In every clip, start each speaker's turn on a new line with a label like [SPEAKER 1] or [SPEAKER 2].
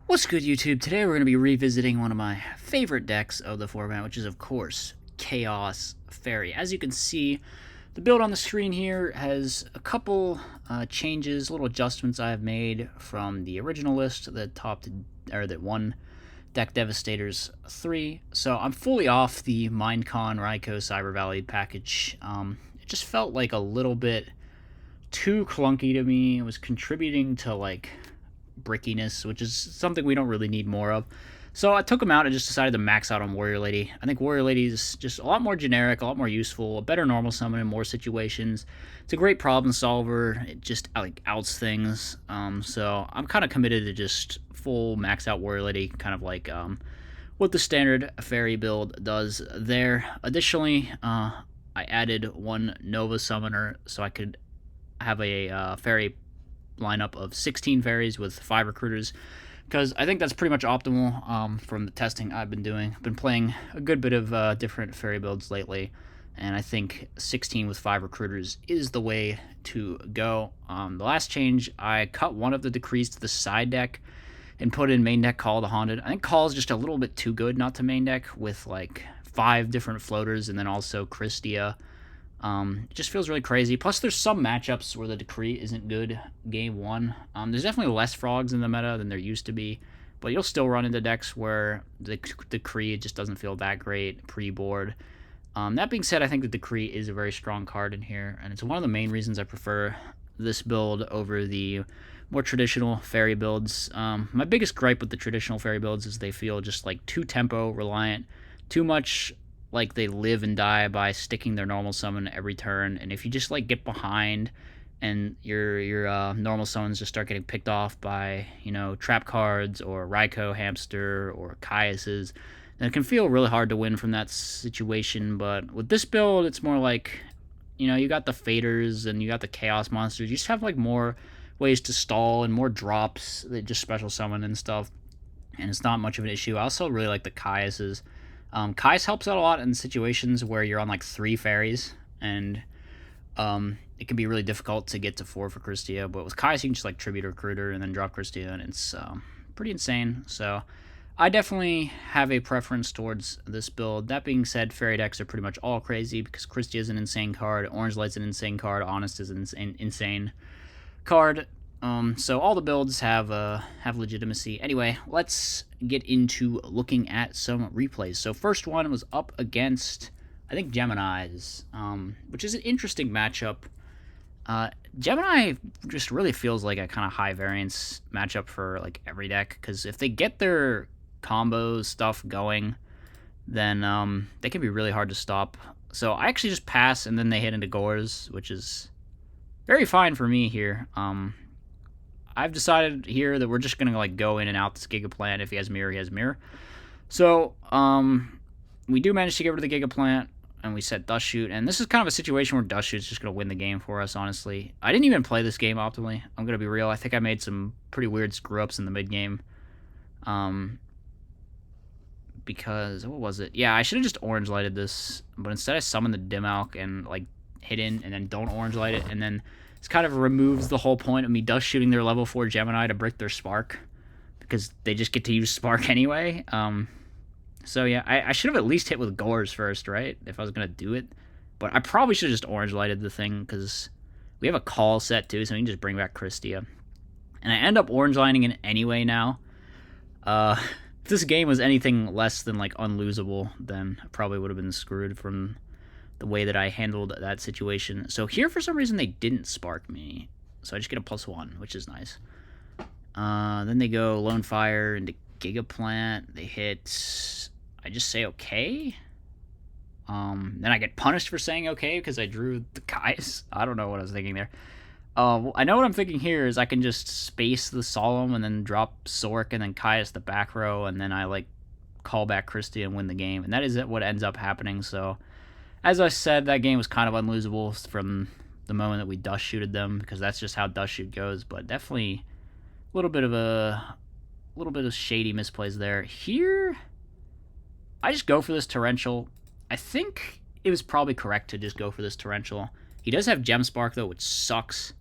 [SPEAKER 1] What's good, YouTube? Today we're going to be revisiting one of my favorite decks of the format, which is, of course, Chaos Fairy. As you can see, the build on the screen here has a couple changes, little adjustments I've made from the original list that won Deck Devastators 3. So I'm fully off the Minecon Raikou Cyber Valley package. It just felt like a little bit too clunky to me. It was contributing to, like, brickiness, which is something we don't really need more of. So I took them out and just decided to max out on Warrior Lady. I think Warrior Lady is just a lot more generic, a lot more useful, a better normal summon in more situations. It's a great problem solver. It just like outs things. So I'm kind of committed to just full max out Warrior Lady, kind of like what the standard fairy build does there. Additionally, I added one Nova Summoner so I could have a fairy lineup of 16 fairies with 5 recruiters, because I think that's pretty much optimal from the testing I've been doing. I've been playing a good bit of different fairy builds lately, and I think 16 with 5 recruiters is the way to go. The last change, I cut one of the decrees to the side deck and put in main deck Call the Haunted. I think Call is just a little bit too good not to main deck with like 5 different floaters and then also Christia. It just feels really crazy. Plus, there's some matchups where the Decree isn't good game one. There's definitely less frogs in the meta than there used to be, but you'll still run into decks where the Decree just doesn't feel that great pre-board. That being said, I think the Decree is a very strong card in here, and it's one of the main reasons I prefer this build over the more traditional fairy builds. My biggest gripe with the traditional fairy builds is they feel just like too tempo reliant, too much like they live and die by sticking their normal summon every turn, and if you just like get behind and your normal summons just start getting picked off by, you know, trap cards or Raikou Hamster or Caius's, then it can feel really hard to win from that situation. But with this build, it's more like, you know, you got the faders and you got the chaos monsters. You just have like more ways to stall and more drops that just special summon and stuff, and it's not much of an issue. I also really like the Caius's. Kai's helps out a lot in situations where you're on like 3 fairies, and it can be really difficult to get to 4 for Christia. But with Kai's, you can just like tribute Recruiter and then drop Christia, and it's pretty insane. So I definitely have a preference towards this build. That being said, fairy decks are pretty much all crazy because Christia is an insane card, Orange Light's an insane card, Honest is an insane card. So all the builds have legitimacy. Anyway, let's get into looking at some replays. So first one was up against, I think, Gemini's, which is an interesting matchup. Gemini just really feels like a kind of high variance matchup for like every deck, because if they get their combo stuff going, then they can be really hard to stop. So I actually just pass, and then they hit into Gores, which is very fine for me here. I've decided here that we're just going to like go in and out this Gigaplant. If he has Mirror, he has Mirror. So, we do manage to get rid of the Gigaplant, and we set Dust Shoot. And this is kind of a situation where Dust Shoot's just going to win the game for us, honestly. I didn't even play this game optimally. I'm going to be real. I think I made some pretty weird screw-ups in the mid-game. Because, what was it? Yeah, I should have just Orange Lighted this, but instead I summoned the Dim-Alk and, like, hit in, and then don't Orange Light it, and then this kind of removes the whole point of me Dust Shooting their level 4 Gemini to brick their Spark, because they just get to use Spark anyway. So yeah, I should have at least hit with Gores first, right? If I was going to do it. But I probably should have just Orange Lighted the thing, because we have a call set too, so we can just bring back Christia. And I end up Orange Lining it anyway now. If this game was anything less than like unlosable, then I probably would have been screwed from the way that I handled that situation. So here, for some reason, they didn't Spark me. So I just get a +1, which is nice. Then they go Lone Fire into Gigaplant. They hit... I just say okay. Then I get punished for saying okay because I drew the Kais. I don't know what I was thinking there. I know what I'm thinking here is I can just space the Solemn and then drop Sork and then Caius the back row, and then I like call back Christie and win the game. And that is what ends up happening. So as I said, that game was kind of unlosable from the moment that we Dust Shooted them, because that's just how Dust Shoot goes. But definitely a little bit of shady misplays there. Here, I just go for this Torrential. I think it was probably correct to just go for this Torrential. He does have Gem Spark though, which sucks.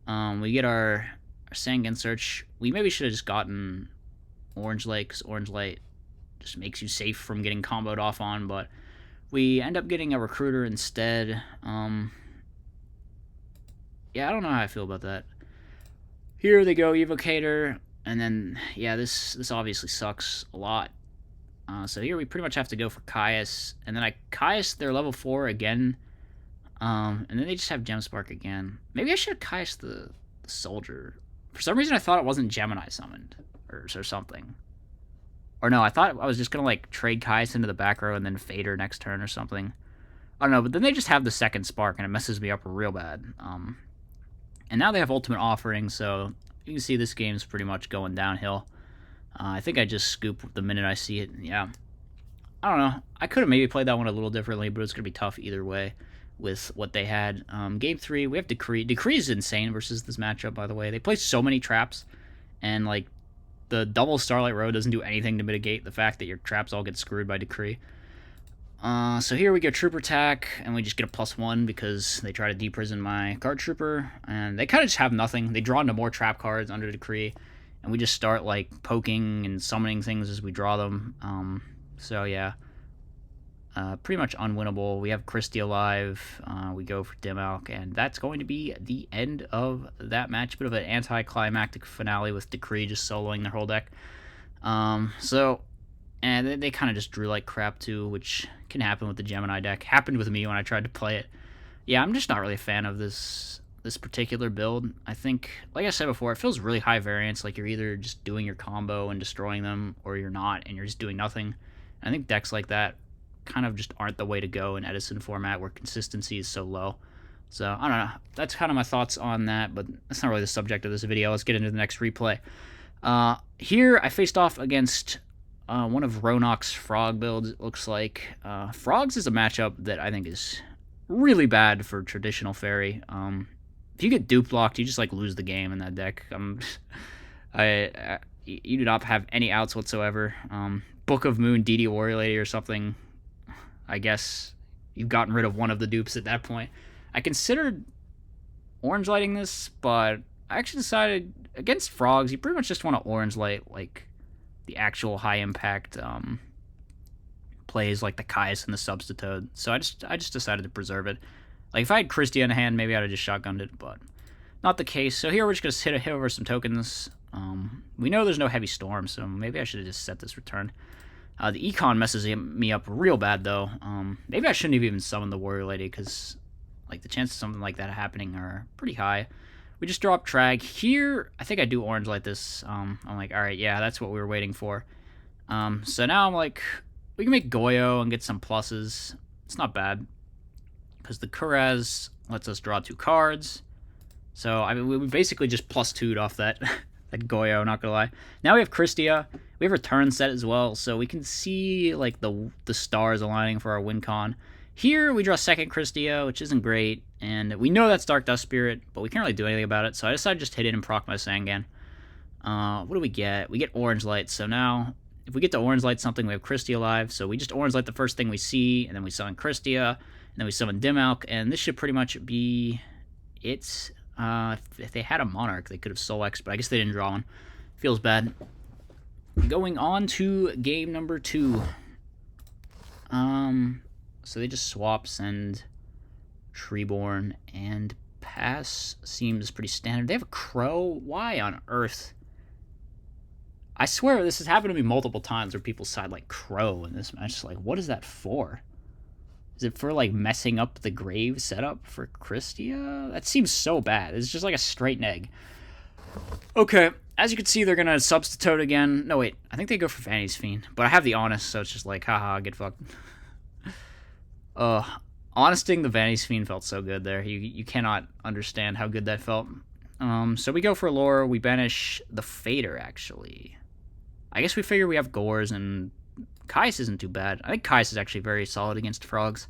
[SPEAKER 1] We get our Sangan Search. We maybe should have just gotten Orange Light, because Orange Light just makes you safe from getting comboed off on, but we end up getting a Recruiter instead. Yeah, I don't know how I feel about that. Here they go, Evocator, and then, yeah, this obviously sucks a lot. So here we pretty much have to go for Caius, and then I Caius their level 4 again, and then they just have Gemspark again. Maybe I should have Caius the Soldier. For some reason I thought it wasn't Gemini summoned, or something. Or no, I thought I was just going to, like, trade Caius into the back row and then Fader next turn or something. I don't know, but then they just have the second Spark, and it messes me up real bad. And now they have Ultimate Offering, so you can see this game's pretty much going downhill. I think I just scoop the minute I see it. Yeah. I don't know. I could have maybe played that one a little differently, but it's going to be tough either way with what they had. Game 3, we have Decree. Decree is insane versus this matchup, by the way. They play so many traps, and, like, the double Starlight Row doesn't do anything to mitigate the fact that your traps all get screwed by Decree. So here we get Trooper Attack, and we just get a +1 because they try to deprison my Guard Trooper, and they kind of just have nothing. They draw into more trap cards under Decree, and we just start, like, poking and summoning things as we draw them. So yeah, pretty much unwinnable. We have Christie alive, we go for Dimmalk, and that's going to be the end of that match. Bit of an anticlimactic finale with Decree just soloing their whole deck. And they kind of just drew like crap too, which can happen with the Gemini deck. Happened with me when I tried to play it. Yeah, I'm just not really a fan of this particular build. I think, like I said before, it feels really high variance. Like you're either just doing your combo and destroying them, or you're not, and you're just doing nothing. And I think decks like that kind of just aren't the way to go in Edison format, where consistency is so low. So, I don't know. That's kind of my thoughts on that, but that's not really the subject of this video. Let's get into the next replay. Here, I faced off against one of Ronok's Frog builds, it looks like. Frogs is a matchup that I think is really bad for traditional Fairy. If you get dupe blocked, you just, like, lose the game in that deck. You do not have any outs whatsoever. Book of Moon, DD Warrior Lady or something. I guess you've gotten rid of one of the dupes at that point. I considered orange lighting this, but I actually decided against Frogs, you pretty much just want to orange light, like, the actual high impact plays like the Caius and the Substitute. So I just decided to preserve it. Like, if I had Christie in hand, maybe I'd have just shotgunned it, but not the case. So here we're just going to hit over some tokens. We know there's no Heavy Storm, so maybe I should have just set this return. The Econ messes me up real bad, though. Maybe I shouldn't have even summoned the Warrior Lady, because, like, the chances of something like that happening are pretty high. We just drop Trag. Here, I think I do orange light this. I'm like, alright, yeah, that's what we were waiting for. So now I'm like, we can make Goyo and get some pluses. It's not bad, because the Kuraz lets us draw 2 cards. So, I mean, we basically just +2'd off that that Goyo, not gonna lie. Now we have Christia. We have Return set as well, so we can see, like, the stars aligning for our win con. Here, we draw second Christia, which isn't great, and we know that's Dark Dust Spirit, but we can't really do anything about it, so I decided to just hit it and proc my Sangan. What do we get? We get Orange Light, so now, if we get to Orange Light something, we have Christia alive, so we just Orange Light the first thing we see, and then we summon Christia, and then we summon Dimmalk, and this should pretty much be it. If they had a Monarch, they could have Soul X, but I guess they didn't draw one. Feels bad. Going on to game number 2. So they just swap, send Treeborn, and pass seems pretty standard. They have a Crow? Why on earth? I swear this has happened to me multiple times where people side, like, Crow in this match. Like, what is that for? Is it for, like, messing up the grave setup for Christia? That seems so bad. It's just like a straight neg. Okay, as you can see, they're going to substitute again. No, wait, I think they go for Vanity's Fiend. But I have the Honest, so it's just like, haha, get fucked. Honesting the Vanity's Fiend felt so good there. You cannot understand how good that felt. So we go for Lore. We banish the Fader, actually. I guess we figure we have Gores, and Caius isn't too bad. I think Caius is actually very solid against Frogs.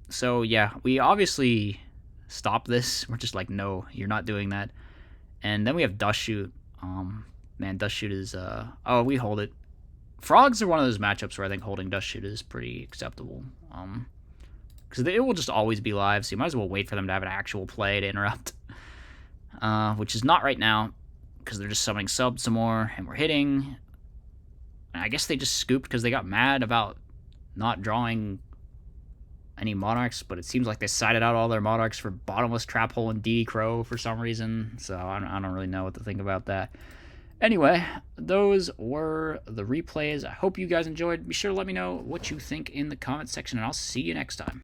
[SPEAKER 1] So, yeah, we obviously stop this. We're just like, no, you're not doing that. And then we have Dust Shoot. Man, Dust Shoot is... Oh, we hold it. Frogs are one of those matchups where I think holding Dust Shoot is pretty acceptable. Because it will just always be live, so you might as well wait for them to have an actual play to interrupt. Which is not right now. because they're just summoning subs some more, and we're hitting. I guess they just scooped because they got mad about not drawing any Monarchs, but it seems like they sided out all their Monarchs for Bottomless, Trap Hole, and DD Crow for some reason, so I don't really know what to think about that. Anyway, those were the replays. I hope you guys enjoyed. Be sure to let me know what you think in the comment section, and I'll see you next time.